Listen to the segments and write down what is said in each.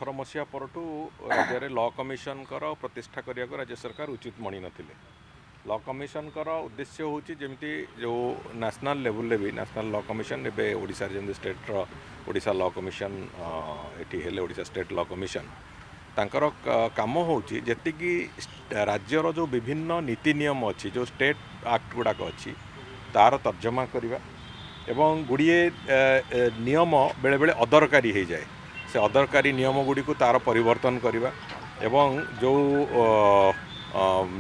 2018 मसीहा परठू राज्य law commission प्रतिष्ठा करने को राज्य सरकार उचित मणि नथिले। लॉ कमिशन उद्देश्य हूँ जमी जो नेशनल लेवल भी नेशनल लॉ कमिशन एवं ओडिशा जमी स्टेट ओडिशा लॉ कमिशन ये ओडिशा स्टेट लॉ कमिशन तांकर काम होची जेतिकी राज्यर जो विभिन्न नीति नियम अच्छी जो स्टेट एक्ट गुड़ाक अच्छी तार तर्जमा करवा एवं गुड़िए नियम बेले बेले अदरकारी हो जाए से अदरकारी नियम गुड़ी को तार परिवर्तन करवा एवं जो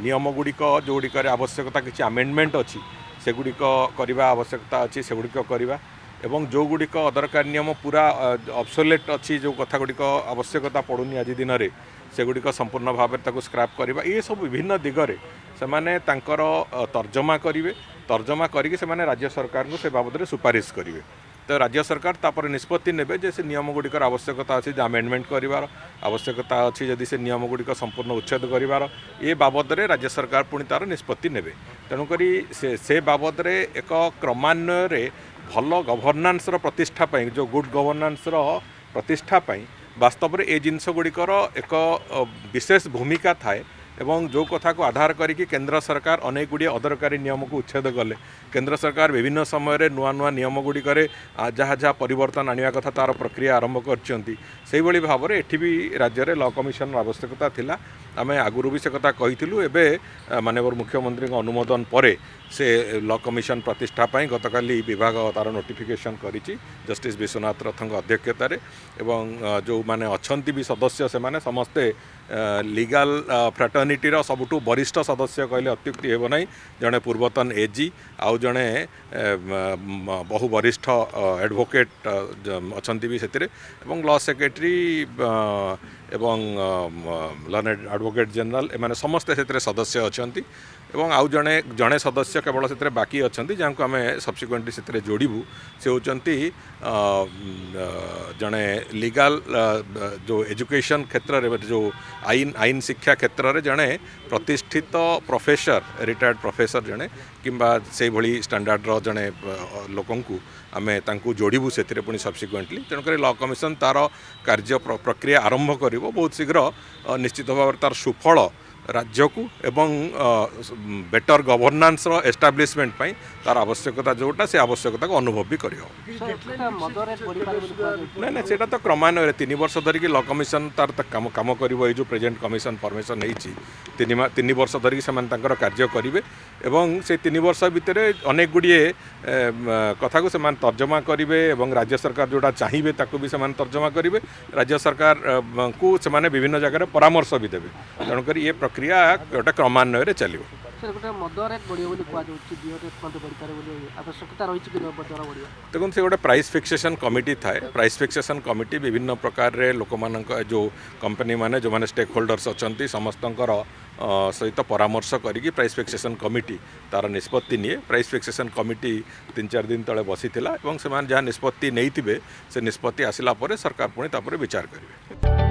नियम गुड़िक जो गुड़िक आवश्यकता किसी आमेंडमेंट अच्छी से गुड़िक करवा आवश्यकता अच्छी से गुड़िक करवा एवं जो गुड़िक अदरकारी नियम पूरा ऑब्सोलेट अच्छी जो कथा गुड़िक आवश्यकता पड़ुनी आज दिन में से गुड़िक संपूर्ण भाव में स्क्रैप करवा ये सब विभिन्न दिगरे से माने तांकर तर्जमा करेंगे तर्जमा करके से माने राज्य सरकार को से बाबद में सुपारिश करेंगे तो राज्य सरकार तापर निष्पत्ति नेबे जे से नियम गुड़िकर आवश्यकता अच्छी आमेंडमेंट करार आवश्यकता अच्छी जदि से नियम गुड़िक संपूर्ण उच्छेद करार ये बाबद में राज्य सरकार पुणी तार निष्पत्ति नेबे तेणुक से बाबद में एक क्रमान्वय भल गवर्नान्स प्रतिष्ठा पाई जो गुड गवर्नान्स प्रतिष्ठा पाई वास्तव में ये जिनस गुड़िकर एक विशेष भूमिका थाए एवं जो कथा को आधार करिकी केंद्र सरकार अनेक गुड़िए अदरकारी नियम को उच्छेद कले केंद्र सरकार विभिन्न समय नुआ नुआ नियम गुड़िकर जहाँ जहाँ परिवर्तन आने कथा तार प्रक्रिया आरंभ कर भाव में एठी भी राज्य में लॉ कमिशन आवश्यकता थिला आमे आगुरु भी से कथा कहीलु एबे माननीय मुख्यमंत्री अनुमोदन पर से लॉ कमिशन प्रतिष्ठा पाई गतकाली विभाग तार नोटिफिकेशन करिछि जस्टिस विश्वनाथ रथଙ୍କ अध्यक्षतार एवं जो माने अछंती भी सदस्य से माने समस्ते लीगल फ्राटर्निटीर सबुठु वरिष्ठ सदस्य कहले अत्युक्ति हेब नहीं जड़े पूर्वतन एजी आउ जड़े बहु वरिष्ठ एडवोकेट अछंती भी सेतिरे एवं लॉ सेक्रेटरी एवं लर्नेड एडवोकेट जनरल एमाने समस्ते से सदस्य अछंती एवं आउ जड़े जड़े सदस्य केवल से बाकी अच्छा जहाँ को आम सब्सिक्वेंटली से जोड़ू से होती जड़े लीगल जो एजुकेशन क्षेत्र में जो आईन शिक्षा क्षेत्र में जड़े प्रतिष्ठित प्रोफेसर रिटायर्ड प्रोफेसर जड़े किंबा से भली स्टैंडर्ड जड़े लोक आमे तांकु जोड़ू से पुणी सब्सिक्वेंटली तेणुक लॉ कमिशन तार कार्य प्रक्रिया आरंभ कर बहुत शीघ्र निश्चित भाव में तार सुफल राज्य को एवं बेटर गवर्नान्स एस्टाब्लिशमेंट पाई तार आवश्यकता जोटा से आवश्यकता को अनुभव भी कर ना सेटा तो क्रमान्वय 3 वर्ष धरिकी लॉ कमिशन तार काम काम कर जो प्रेजेंट कमिशन फॉर्मेशन होती 3 वर्ष धरिकी से कार्य करेंगे एवं से 3 वर्ष भितर अनेक गुड़िए कथा को से तर्जमा करेंगे एवं राज्य सरकार जोटा चाहिए ताकू भी से तर्जमा करेंगे राज्य सरकार को से विभिन्न जगह परामर्श भी देवे तेणुक ये प्रक्रिया गोटे क्रमान्वय चलो देखो से गोटे प्राइस फिक्सेशन कमिटी थाए प्राइस फिक्सेशन कमिटी विभिन्न प्रकार रे लोक मान जो कंपनी माने जो माने स्टेक होल्डर्स अच्छा समस्त सहित परामर्श करी प्राइस फिक्सेशन कमिटी तार निष्पत्ति निए प्राइस फिक्सेशन कमिटी 3-4 दिन तले बसी जहाँ निष्पत्ति नहीं से निष्पत्ति आसला सरकार पुणी विचार करेंगे।